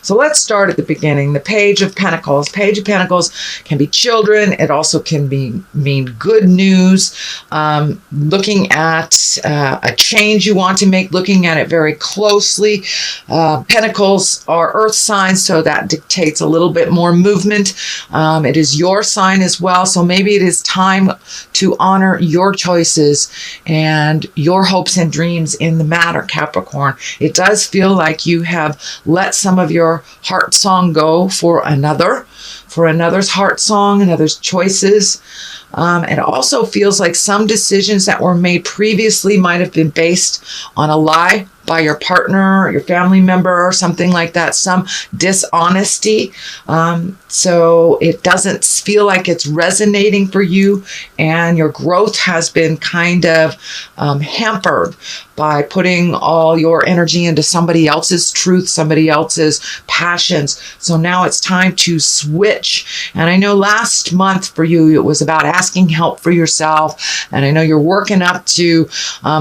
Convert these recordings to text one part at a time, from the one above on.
So let's start at the beginning. The Page of Pentacles. Page of Pentacles can be children. It also can mean good news. Looking at a change you want to make, looking at it very closely. Pentacles are earth signs, so that dictates a little bit more movement. It is your sign as well, so maybe it is time to honor your choices and your hopes and dreams in the matter, Capricorn. It does feel like you have let some of your heart song go for another's heart song, another's choices. It also feels like some decisions that were made previously might have been based on a lie by your partner, or your family member, or something like that, some dishonesty. So it doesn't feel like it's resonating for you, and your growth has been kind of hampered by putting all your energy into somebody else's truth, somebody else's passions. So now it's time to switch. And I know last month for you, it was about asking help for yourself. And I know you're working up to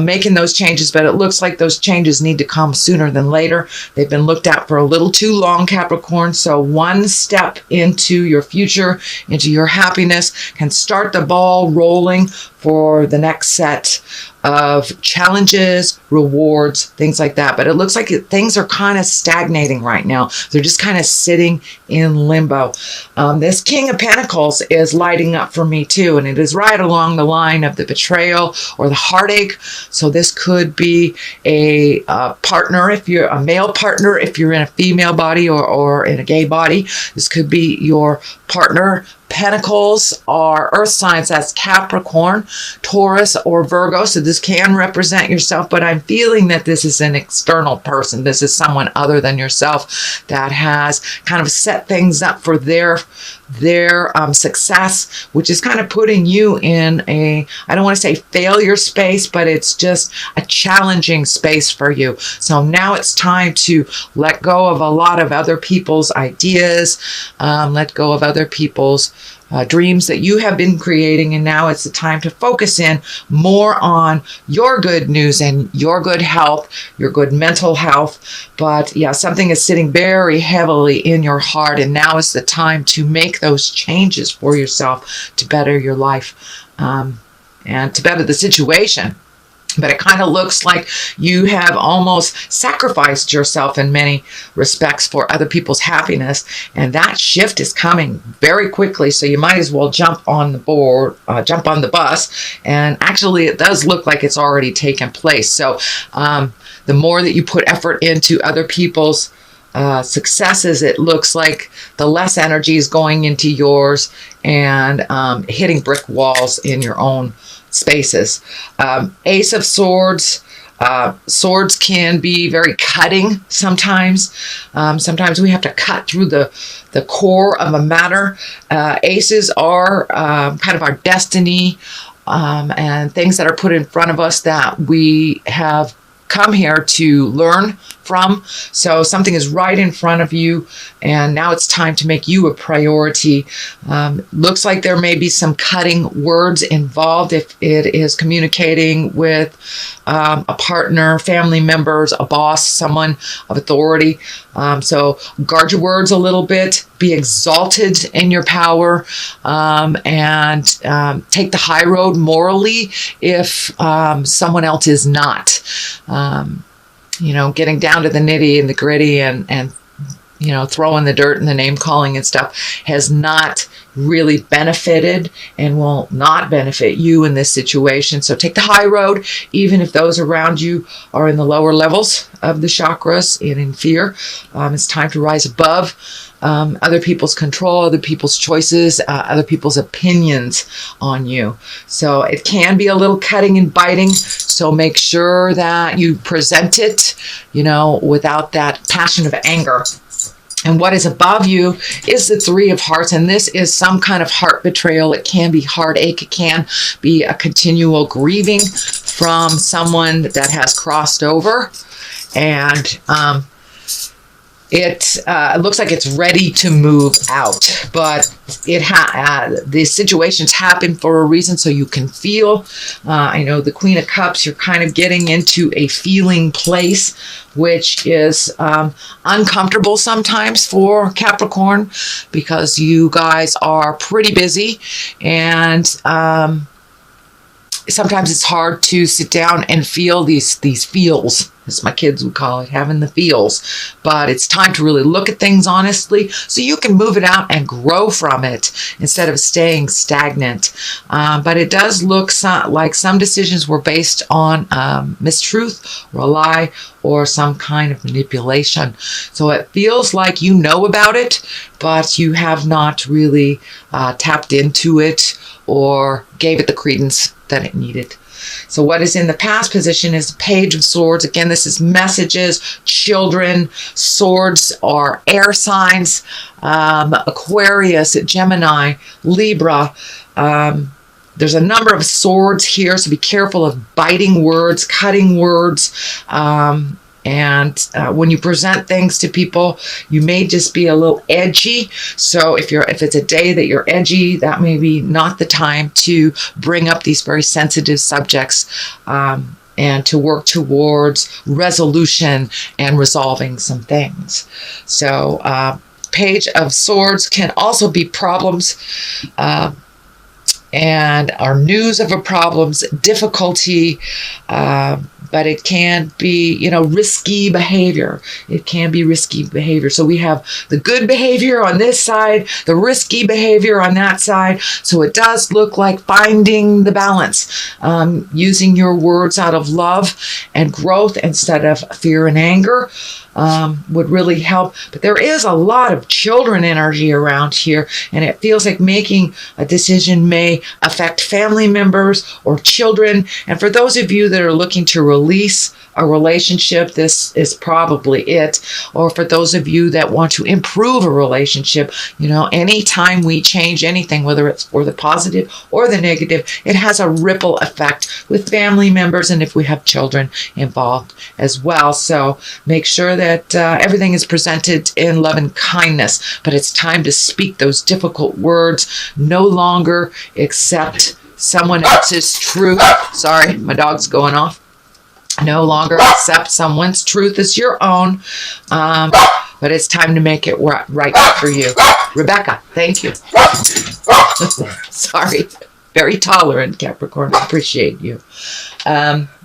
making those changes, but it looks like those changes need to come sooner than later. They've been looked at for a little too long, Capricorn. So one step into your future, into your happiness, can start the ball rolling for the next set of challenges, rewards, things like that. But it looks like things are kind of stagnating right now. They're just kind of sitting in limbo. This King of Pentacles is lighting up for me too, and it is right along the line of the betrayal or the heartache. So this could be a partner, if you're a male partner, if you're in a female body or in a gay body. This could be your partner. Pentacles are earth signs. That's Capricorn, Taurus, or Virgo. So this can represent yourself, but I'm feeling that this is an external person. This is someone other than yourself that has kind of set things up for their success, which is kind of putting you in a, I don't want to say failure space, but it's just a challenging space for you. So now it's time to let go of a lot of other people's ideas, let go of other people's dreams that you have been creating, and now it's the time to focus in more on your good news and your good health, your good mental health. But yeah, something is sitting very heavily in your heart, and now is the time to make those changes for yourself to better your life and to better the situation. But it kind of looks like you have almost sacrificed yourself in many respects for other people's happiness. And that shift is coming very quickly. So you might as well jump on the bus. And actually, it does look like it's already taken place. So the more that you put effort into other people's successes, it looks like the less energy is going into yours and hitting brick walls in your own spaces. Ace of Swords. Swords can be very cutting sometimes. Sometimes we have to cut through the core of a matter. Aces are kind of our destiny and things that are put in front of us that we have come here to learn from. So something is right in front of you, and now it's time to make you a priority. Looks like there may be some cutting words involved if it is communicating with a partner, family members, a boss, someone of authority. So guard your words a little bit. Be exalted in your power, and take the high road morally if someone else is not. Getting down to the nitty and the gritty and throwing the dirt and the name calling and stuff has not really benefited and will not benefit you in this situation. So take the high road, even if those around you are in the lower levels of the chakras and in fear. It's time to rise above other people's control, other people's choices, other people's opinions on you. So it can be a little cutting and biting. So make sure that you present it, without that passion of anger. And what is above you is the Three of Hearts. And this is some kind of heart betrayal. It can be heartache. It can be a continual grieving from someone that has crossed over. And It looks like it's ready to move out, but the situations happen for a reason, so you can feel. I know the Queen of Cups, you're kind of getting into a feeling place, which is uncomfortable sometimes for Capricorn, because you guys are pretty busy, and sometimes it's hard to sit down and feel these feels, as my kids would call it, having the feels. But it's time to really look at things honestly, so you can move it out and grow from it instead of staying stagnant. But it does look like some decisions were based on mistruth or a lie or some kind of manipulation. So it feels like you know about it, but you have not really tapped into it or gave it the credence that it needed. So what is in the past position is the Page of Swords. Again, this is messages, children. Swords are air signs. Aquarius, Gemini, Libra. There's a number of swords here, so be careful of biting words, cutting words. And when you present things to people, you may just be a little edgy. So if it's a day that you're edgy, that may be not the time to bring up these very sensitive subjects, and to work towards resolution and resolving some things. So Page of Swords can also be problems, and our news of a problem's difficulty, but it can be, risky behavior. It can be risky behavior. So we have the good behavior on this side, the risky behavior on that side. So it does look like finding the balance, using your words out of love and growth instead of fear and anger. Would really help. But there is a lot of children energy around here, and it feels like making a decision may affect family members or children. And for those of you that are looking to release a relationship, this is probably it. Or for those of you that want to improve a relationship, anytime we change anything, whether it's for the positive or the negative, it has a ripple effect with family members and if we have children involved as well. So make sure that everything is presented in love and kindness, but it's time to speak those difficult words. No longer accept someone else's truth. Sorry, my dog's going off. No longer accept someone's truth as your own, but it's time to make it right for you. Rebecca, thank you. Sorry, very tolerant, Capricorn. I appreciate you.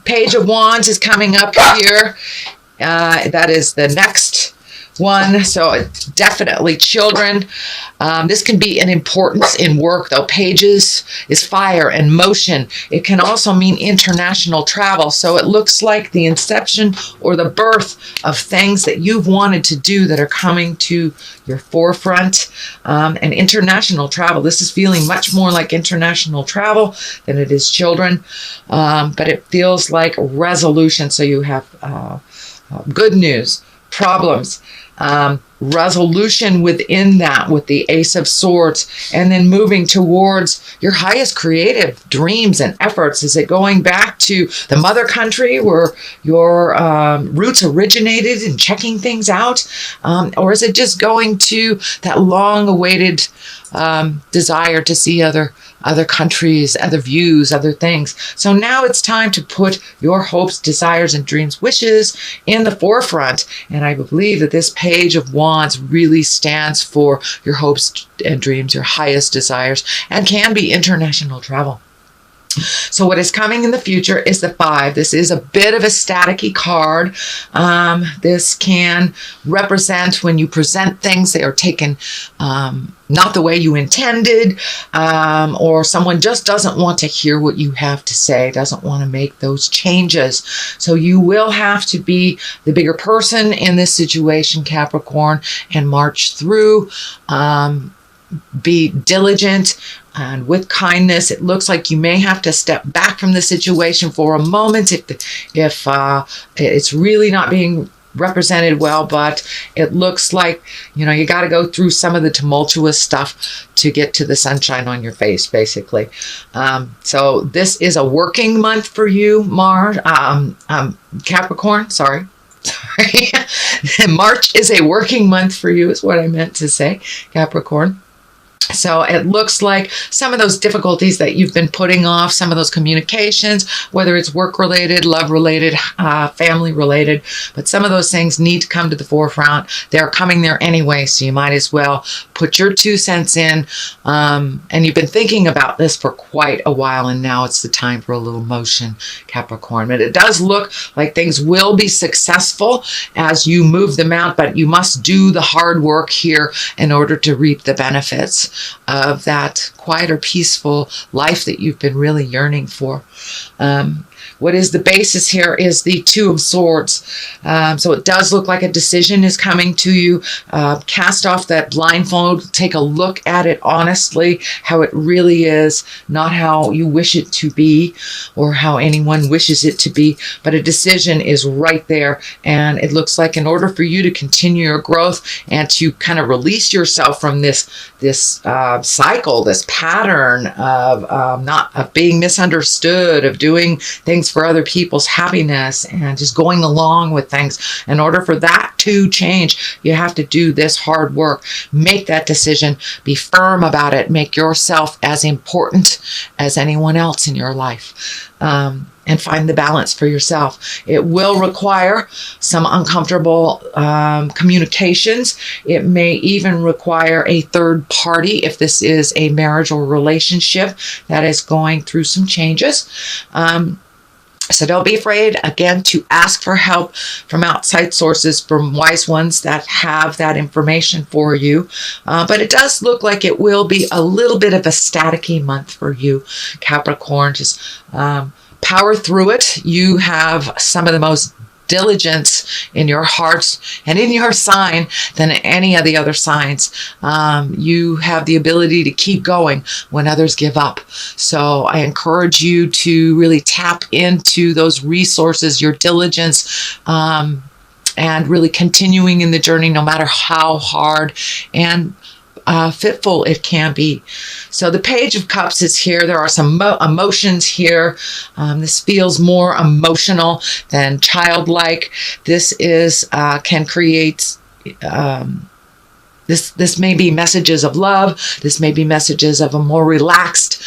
Page of Wands is coming up here. That is the next one. So definitely children. This can be an importance in work, though. Pages is fire and motion. It can also mean international travel. So it looks like the inception or the birth of things that you've wanted to do that are coming to your forefront. And international travel. This is feeling much more like international travel than it is children. But it feels like resolution. So you have good news, problems, resolution within that with the Ace of Swords, and then moving towards your highest creative dreams and efforts. Is it going back to the mother country where your roots originated and checking things out? Or is it just going to that long-awaited desire to see other countries, other views, other things? So now it's time to put your hopes, desires, and dreams, wishes in the forefront. And I believe that this Page of Wands really stands for your hopes and dreams, your highest desires, and can be international travel. So what is coming in the future is the 5. This is a bit of a staticky card. This can represent when you present things, they are taken not the way you intended, or someone just doesn't want to hear what you have to say, doesn't want to make those changes. So you will have to be the bigger person in this situation, Capricorn, and march through. Be diligent and with kindness. It looks like you may have to step back from the situation for a moment if it's really not being represented well, but it looks like you got to go through some of the tumultuous stuff to get to the sunshine on your face, basically. So this is a working month for you, Capricorn. Sorry. Sorry. March is a working month for you, is what I meant to say, Capricorn. So it looks like some of those difficulties that you've been putting off, some of those communications, whether it's work-related, love-related, family-related, but some of those things need to come to the forefront. They're coming there anyway, so you might as well put your 2 cents in. And you've been thinking about this for quite a while, and now it's the time for a little motion, Capricorn. But it does look like things will be successful as you move them out, but you must do the hard work here in order to reap the benefits of that quieter, peaceful life that you've been really yearning for. What is the basis here is the 2 of Swords. So it does look like a decision is coming to you. Cast off that blindfold. Take a look at it honestly, how it really is, not how you wish it to be or how anyone wishes it to be, but a decision is right there. And it looks like in order for you to continue your growth and to kind of release yourself from this cycle, this pattern of being misunderstood, of doing things for other people's happiness and just going along with things. In order for that to change, you have to do this hard work. Make that decision. Be firm about it. Make yourself as important as anyone else in your life. And find the balance for yourself. It will require some uncomfortable communications. It may even require a third party if this is a marriage or relationship that is going through some changes. So don't be afraid, again, to ask for help from outside sources, from wise ones that have that information for you. But it does look like it will be a little bit of a staticky month for you, Capricorn. Just power through it. You have some of the most diligence in your hearts and in your sign than any of the other signs. You have the ability to keep going when others give up. So I encourage you to really tap into those resources, your diligence, and really continuing in the journey no matter how hard and fitful it can be. So the Page of Cups is here. There are some emotions here. This feels more emotional than childlike. This is can create this may be messages of love. This may be messages of a more relaxed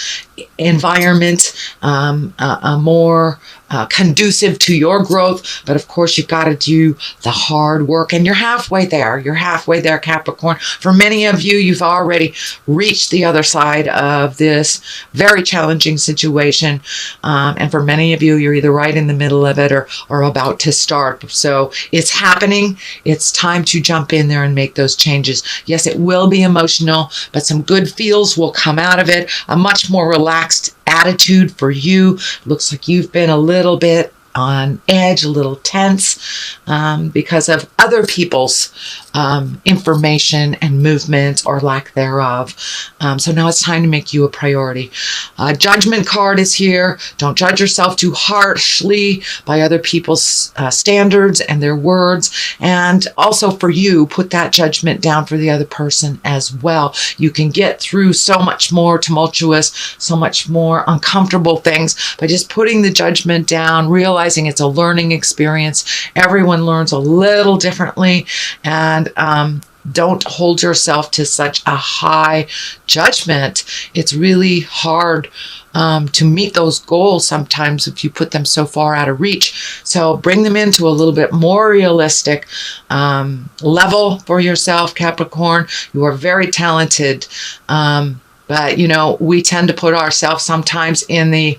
environment, a more conducive to your growth. But of course, you've got to do the hard work, and you're halfway there. You're halfway there, Capricorn. For many of you, you've already reached the other side of this very challenging situation. And for many of you, you're either right in the middle of it or about to start. So it's happening. It's time to jump in there and make those changes. Yes, it will be emotional, but some good feels will come out of it. A much more relaxed attitude for you. Looks like you've been a little bit on edge, a little tense because of other people's information and movement or lack thereof. So now it's time to make you a priority. Judgment card is here. Don't judge yourself too harshly by other people's standards and their words. And also for you, put that judgment down for the other person as well. You can get through so much more tumultuous, so much more uncomfortable things by just putting the judgment down, realizing it's a learning experience. Everyone learns a little differently, and don't hold yourself to such a high judgment. It's really hard to meet those goals sometimes if you put them so far out of reach. So bring them into a little bit more realistic level for yourself, Capricorn. You are very talented, but you know, we tend to put ourselves sometimes in the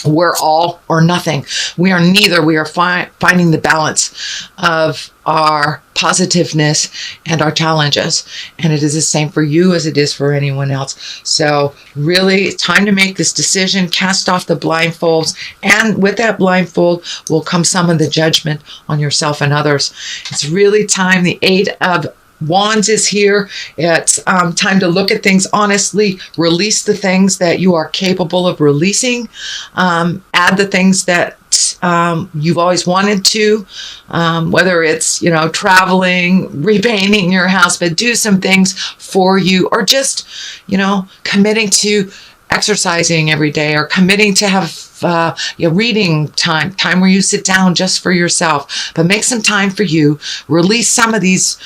we're all or nothing. We are neither. We are finding the balance of our positiveness and our challenges. And it is the same for you as it is for anyone else. So really, it's time to make this decision. Cast off the blindfolds. And with that blindfold will come some of the judgment on yourself and others. It's really time. The 8 of Wands is here. It's time to look at things honestly, release the things that you are capable of releasing, add the things that you've always wanted to, whether it's, you know, traveling, repainting your house, but do some things for you, or just, you know, committing to exercising every day, or committing to have your reading time where you sit down just for yourself. But make some time for you. Release some of these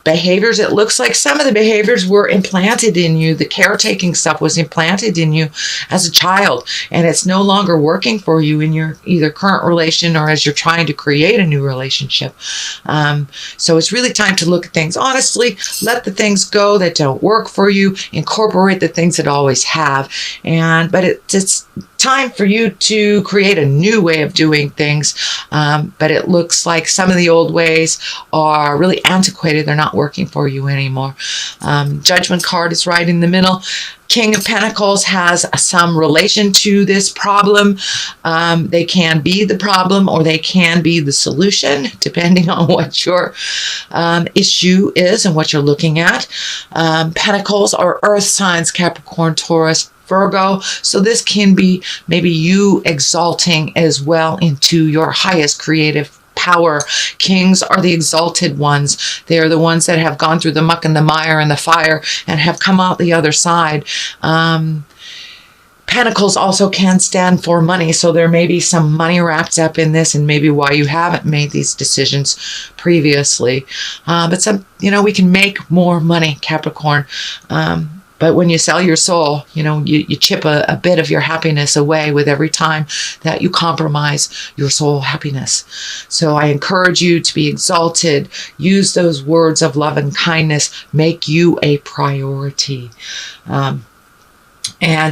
behaviors. It looks like some of the behaviors were implanted in you. The caretaking stuff was implanted in you as a child, and it's no longer working for you in your either current relation or as you're trying to create a new relationship. So it's really time to look at things honestly, let the things go that don't work for you, incorporate the things that always have. But it's time for you to create a new way of doing things. But it looks like some of the old ways are really antiquated. They're not working for you anymore. Judgment card is right in the middle. King of Pentacles has some relation to this problem. They can be the problem or they can be the solution, depending on what your issue is and what you're looking at. Pentacles are earth signs, Capricorn, Taurus, Virgo. So this can be maybe you exalting as well into your highest creative power. Kings are the exalted ones. They are the ones that have gone through the muck and the mire and the fire and have come out the other side. Pentacles also can stand for money, so there may be some money wrapped up in this, and maybe why you haven't made these decisions previously. But we can make more money, Capricorn. But when you sell your soul, you chip a bit of your happiness away with every time that you compromise your soul happiness. So I encourage you to be exalted. Use those words of love and kindness. Make you a priority. And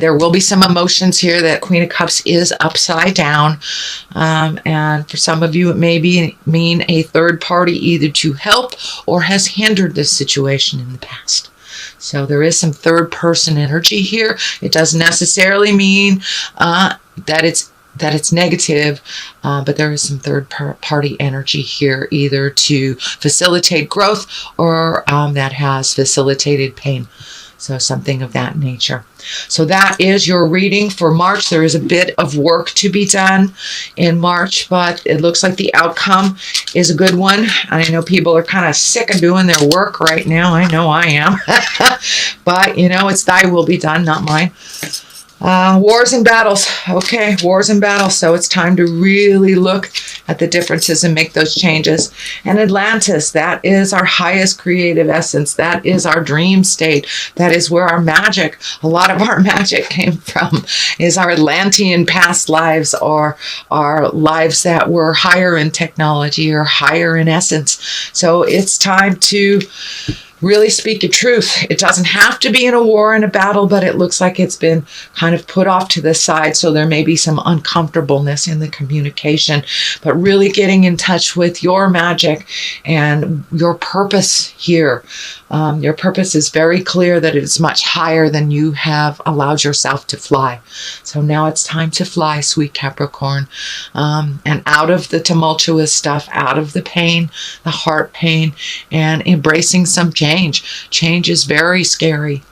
there will be some emotions here. That Queen of Cups is upside down. And for some of you, it may mean a third party either to help or has hindered this situation in the past. So there is some third person energy here. It doesn't necessarily mean that it's negative, but there is some third party energy here, either to facilitate growth or that has facilitated pain. So something of that nature. So that is your reading for March. There is a bit of work to be done in March, but it looks like the outcome is a good one. I know people are kind of sick of doing their work right now. I know I am. But, it's thy will be done, not mine. Wars and battles. Okay, wars and battles. So it's time to really look at the differences and make those changes. And Atlantis, that is our highest creative essence. That is our dream state. That is where our magic, a lot of our magic came from, is our Atlantean past lives, or our lives that were higher in technology or higher in essence. So it's time to really speak your truth. It doesn't have to be in a war and a battle, but it looks like it's been kind of put off to the side. So there may be some uncomfortableness in the communication, but really getting in touch with your magic and your purpose here. Your purpose is very clear, that it is much higher than you have allowed yourself to fly. So now it's time to fly, sweet Capricorn, and out of the tumultuous stuff, out of the pain, the heart pain, and embracing some change. Change is very scary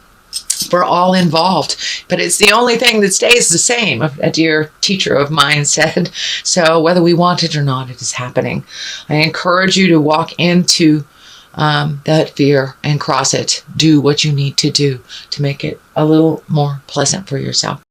for all involved, but it's the only thing that stays the same, a dear teacher of mine said. So whether we want it or not, it is happening. I encourage you to walk into that fear and cross it. Do what you need to do to make it a little more pleasant for yourself.